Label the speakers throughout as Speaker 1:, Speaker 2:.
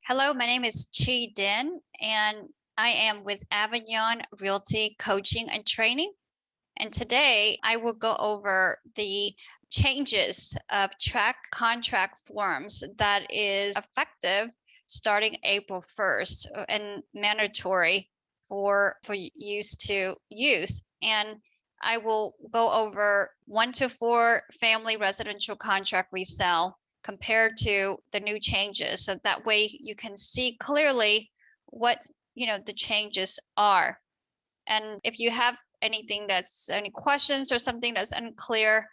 Speaker 1: Hello, my name is Chi Din, and I am with Avignon Realty Coaching and Training. And today I will go over the changes of track contract forms that is effective starting April 1st and mandatory for use to use. And I will go over 1 to 4 family residential contract resale compared to the new changes. So that way you can see clearly what the changes are. And if you have any questions or something that's unclear,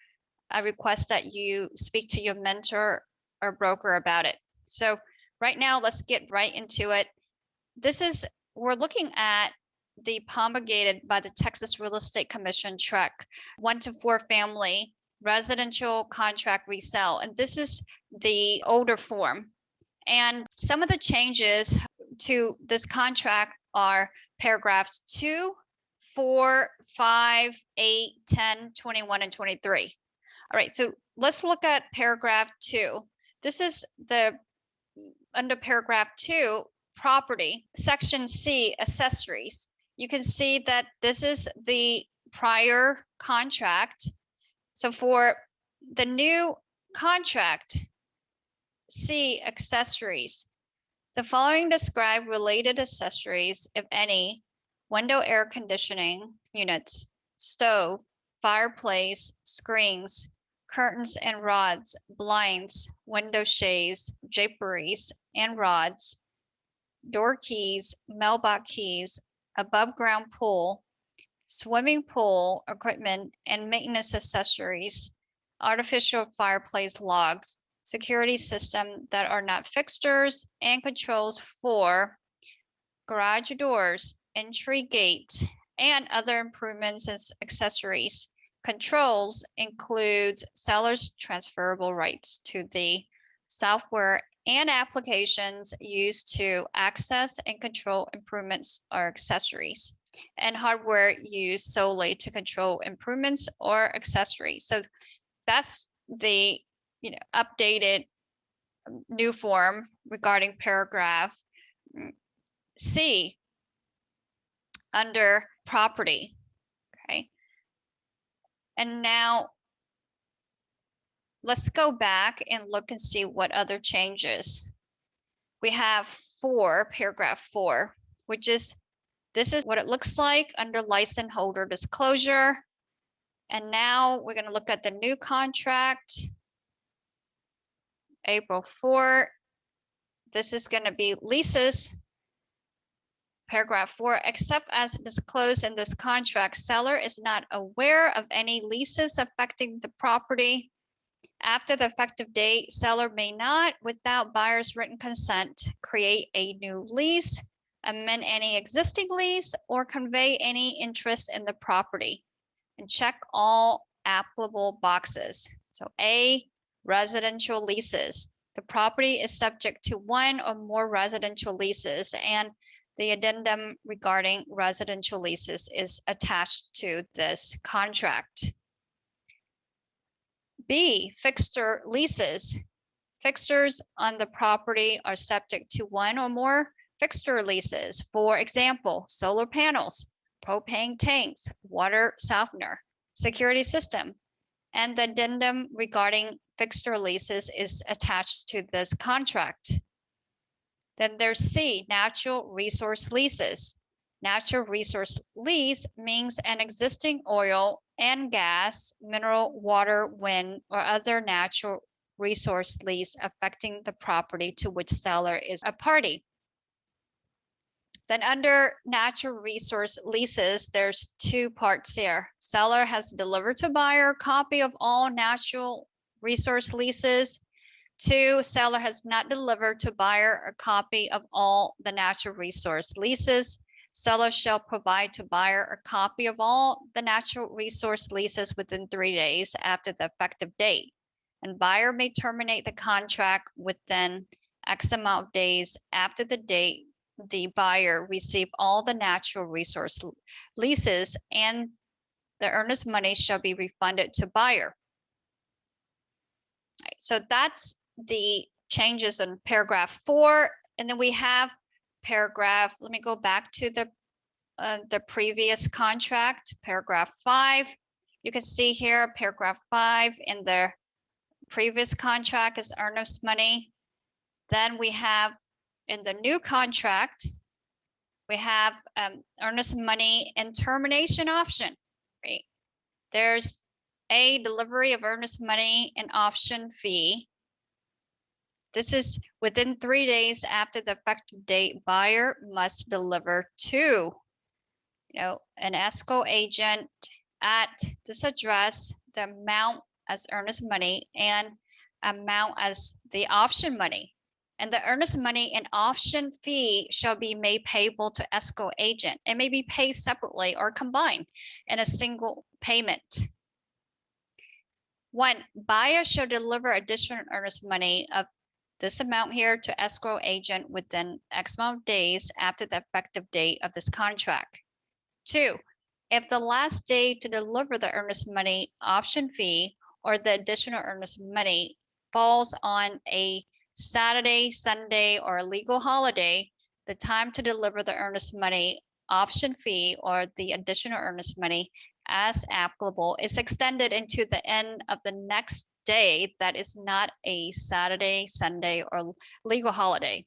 Speaker 1: I request that you speak to your mentor or broker about it. So right now, let's get right into it. We're looking at the promulgated by the Texas Real Estate Commission track 1 to 4 family residential contract resale. And this is the older form. And some of the changes to this contract are paragraphs 2, 4, 5, 8, 10, 21, and 23. All right, so let's look at paragraph 2. This is under paragraph 2, property, section C, accessories. You can see that this is the prior contract. So for the new contract, C, accessories. The following describe related accessories, if any: window air conditioning units, stove, fireplace, screens, curtains and rods, blinds, window shades, draperies and rods, door keys, mailbox keys, above ground pool, swimming pool equipment and maintenance accessories, artificial fireplace logs, security system that are not fixtures, and controls for garage doors, entry gate, and other improvements and accessories. Controls includes seller's transferable rights to the software and applications used to access and control improvements or accessories, and hardware used solely to control improvements or accessories. So that's the updated new form regarding paragraph C under property. Okay. And now let's go back and look and see what other changes. We have paragraph 4, which is, this is what it looks like under license holder disclosure. And now we're going to look at the new contract, April 4. This is going to be leases. Paragraph 4, except as disclosed in this contract, seller is not aware of any leases affecting the property. After the effective date, seller may not, without buyer's written consent, create a new lease, amend any existing lease, or convey any interest in the property. And check all applicable boxes. So A, residential leases. The property is subject to 1 or more residential leases, and the addendum regarding residential leases is attached to this contract. B, fixture leases. Fixtures on the property are subject to 1 or more fixture leases. For example, solar panels, propane tanks, water softener, security system. And the addendum regarding fixture leases is attached to this contract. Then there's C, natural resource leases. Natural resource lease means an existing oil and gas, mineral, water, wind, or other natural resource lease affecting the property to which seller is a party. Then under natural resource leases, there's 2 parts here. Seller has delivered to buyer a copy of all natural resource leases. 2, seller has not delivered to buyer a copy of all the natural resource leases. Seller shall provide to buyer a copy of all the natural resource leases within 3 days after the effective date. And buyer may terminate the contract within X amount of days after the date the buyer received all the natural resource leases, and the earnest money shall be refunded to buyer. So that's the changes in paragraph 4. And then we have paragraph, let me go back to the previous contract, paragraph 5. You can see here, paragraph 5 in the previous contract is earnest money. Then we have in the new contract, we have earnest money and termination option, right? There's a delivery of earnest money and option fee. This is within 3 days after the effective date, buyer must deliver to, an escrow agent at this address, the amount as earnest money and amount as the option money. And the earnest money and option fee shall be made payable to escrow agent. It may be paid separately or combined in a single payment. 1, buyer shall deliver additional earnest money of this amount here to escrow agent within X amount of days after the effective date of this contract. 2, if the last day to deliver the earnest money, option fee, or the additional earnest money falls on a Saturday, Sunday, or a legal holiday, the time to deliver the earnest money, option fee, or the additional earnest money as applicable is extended into the end of the next day that is not a Saturday, Sunday, or legal holiday.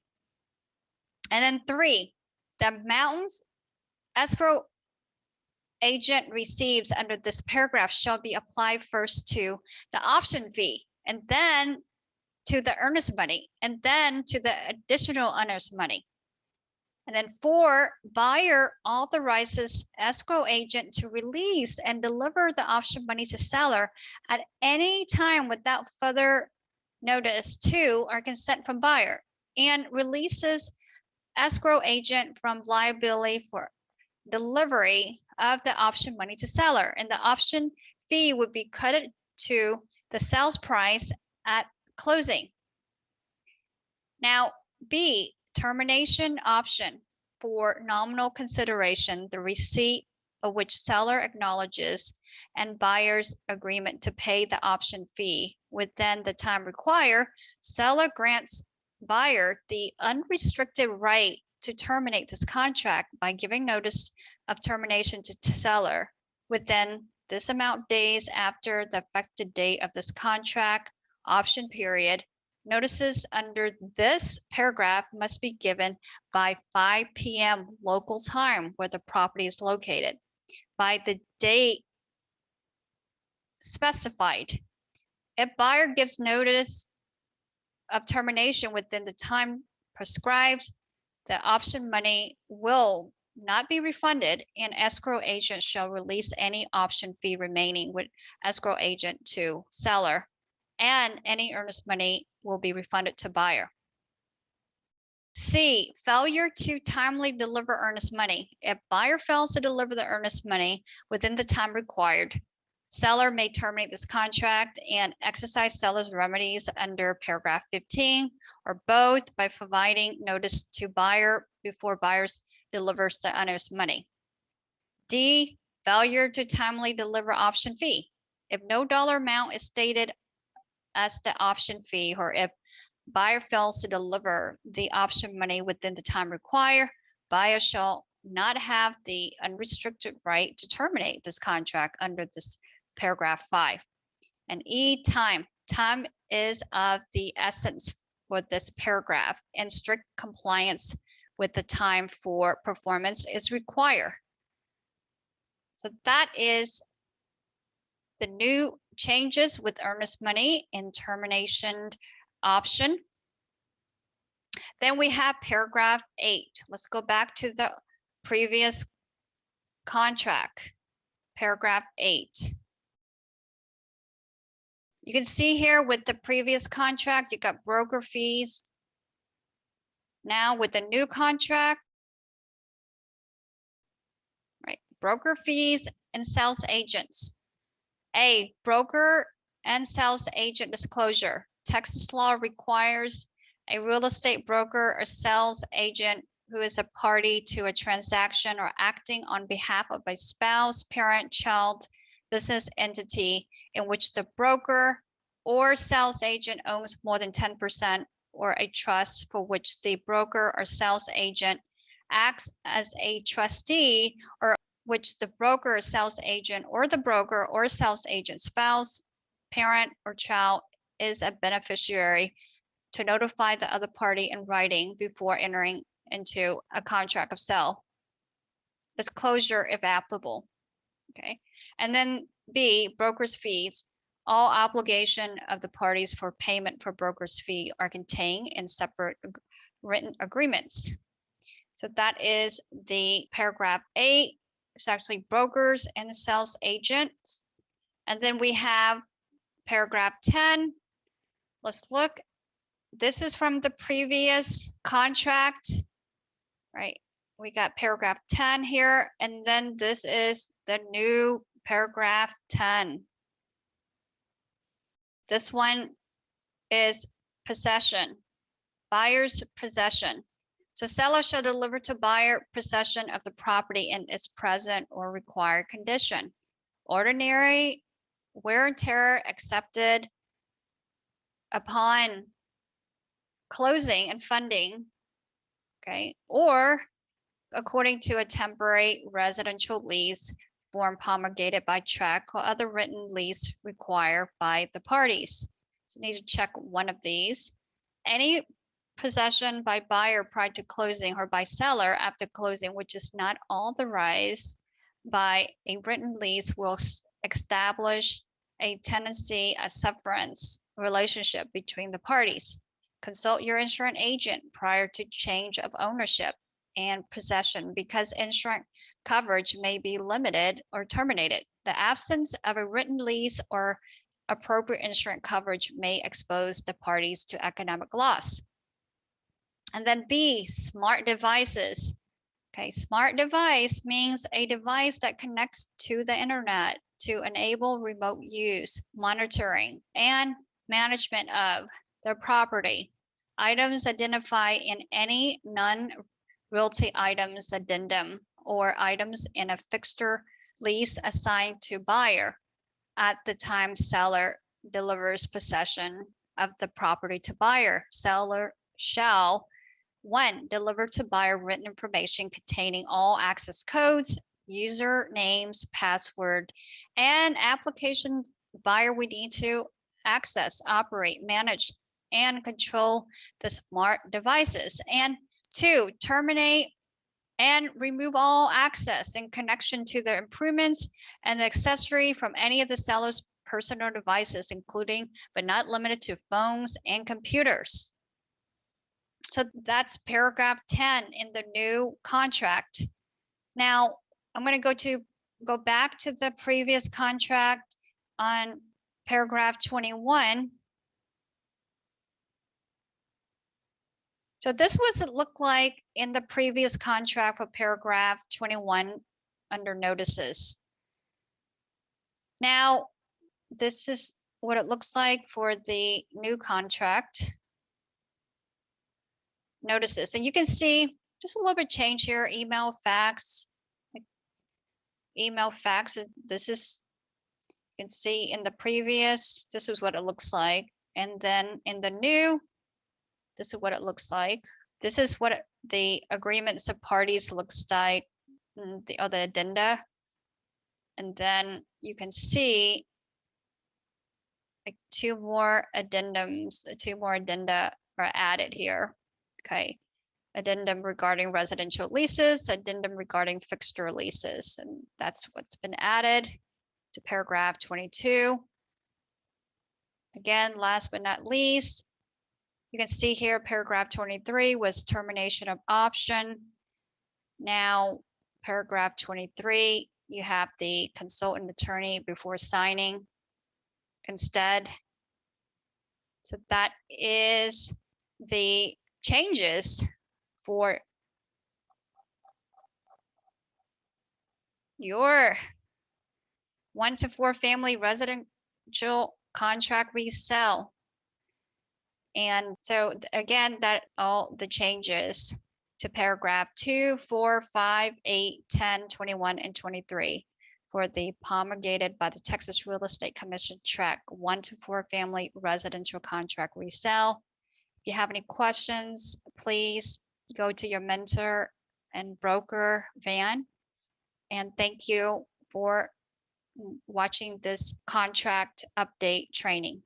Speaker 1: And then 3, the amounts escrow agent receives under this paragraph shall be applied first to the option fee, and then to the earnest money, and then to the additional earnest money. And then 4, buyer authorizes escrow agent to release and deliver the option money to seller at any time without further notice to or consent from buyer, and releases escrow agent from liability for delivery of the option money to seller, and the option fee would be credited to the sales price at closing. Now, B, termination option for nominal consideration, the receipt of which seller acknowledges and buyer's agreement to pay the option fee within the time required, seller grants buyer the unrestricted right to terminate this contract by giving notice of termination to seller within this amount of days after the effective date of this contract option period. Notices under this paragraph must be given by 5 p.m. local time where the property is located by the date specified. If buyer gives notice of termination within the time prescribed, the option money will not be refunded, and escrow agent shall release any option fee remaining with escrow agent to seller, and any earnest money will be refunded to buyer. C, failure to timely deliver earnest money. If buyer fails to deliver the earnest money within the time required, seller may terminate this contract and exercise seller's remedies under paragraph 15 or both by providing notice to buyer before buyer delivers the earnest money. D, failure to timely deliver option fee. If no dollar amount is stated as the option fee, or if buyer fails to deliver the option money within the time required, buyer shall not have the unrestricted right to terminate this contract under this paragraph 5. And E, time. Time is of the essence for this paragraph, and strict compliance with the time for performance is required. So that is the new changes with earnest money and termination option. Then we have paragraph 8. Let's go back to the previous contract, paragraph 8. You can see here with the previous contract, you got broker fees. Now with the new contract, right, broker fees and sales agents. A, broker and sales agent disclosure. Texas law requires a real estate broker or sales agent who is a party to a transaction or acting on behalf of a spouse, parent, child, business entity in which the broker or sales agent owns more than 10% or a trust for which the broker or sales agent acts as a trustee, or which the broker or sales agent or the broker or sales agent spouse, parent, or child is a beneficiary, to notify the other party in writing before entering into a contract of sale. Disclosure if applicable. Okay. And then B, broker's fees. All obligation of the parties for payment for broker's fee are contained in separate written agreements. So that is the paragraph 8. It's actually brokers and the sales agents. And then we have paragraph 10. Let's look. This is from the previous contract, right? We got paragraph 10 here, and then this is the new paragraph 10. This one is possession, buyer's possession. So seller shall deliver to buyer possession of the property in its present or required condition. Ordinary wear and tear accepted upon closing and funding, okay, or according to a temporary residential lease form promulgated by check or other written lease required by the parties. So you need to check one of these. Any possession by buyer prior to closing or by seller after closing, which is not authorized by a written lease, will establish a tenancy, a sufferance relationship between the parties. Consult your insurance agent prior to change of ownership and possession, because insurance coverage may be limited or terminated. The absence of a written lease or appropriate insurance coverage may expose the parties to economic loss. And then B, smart devices. Okay, smart device means a device that connects to the internet to enable remote use, monitoring, and management of the property. Items identified in any non-realty items addendum or items in a fixture lease assigned to buyer at the time seller delivers possession of the property to buyer. Seller shall 1, deliver to buyer written information containing all access codes, user names, password, and application buyer we need to access, operate, manage, and control the smart devices. And 2, terminate and remove all access in connection to the improvements and the accessory from any of the seller's personal devices, including but not limited to phones and computers. So that's paragraph 10 in the new contract. Now I'm going to go back to the previous contract on paragraph 21. So this was it looked like in the previous contract for paragraph 21 under notices. Now this is what it looks like for the new contract notices. And you can see just a little bit change here, email, fax. Email, fax. This is, you can see in the previous, this is what it looks like. And then in the new, this is what it looks like. This is what the agreements of parties looks like, the other addenda. And then you can see like two more addendums, two more addenda are added here. Okay. Addendum regarding residential leases, addendum regarding fixture leases, and that's what's been added to paragraph 22. Again, last but not least, you can see here paragraph 23 was termination of option. Now, paragraph 23, you have the consultant attorney before signing instead. So that is the changes for your 1 to 4 family residential contract resale. And so again, that all the changes to paragraph 2, 4, 5, 8, 10, 21, and 23 for the promulgated by the Texas Real Estate Commission track 1 to 4 family residential contract resale. you have any questions, please go to your mentor and broker, Van. And thank you for watching this contract update training.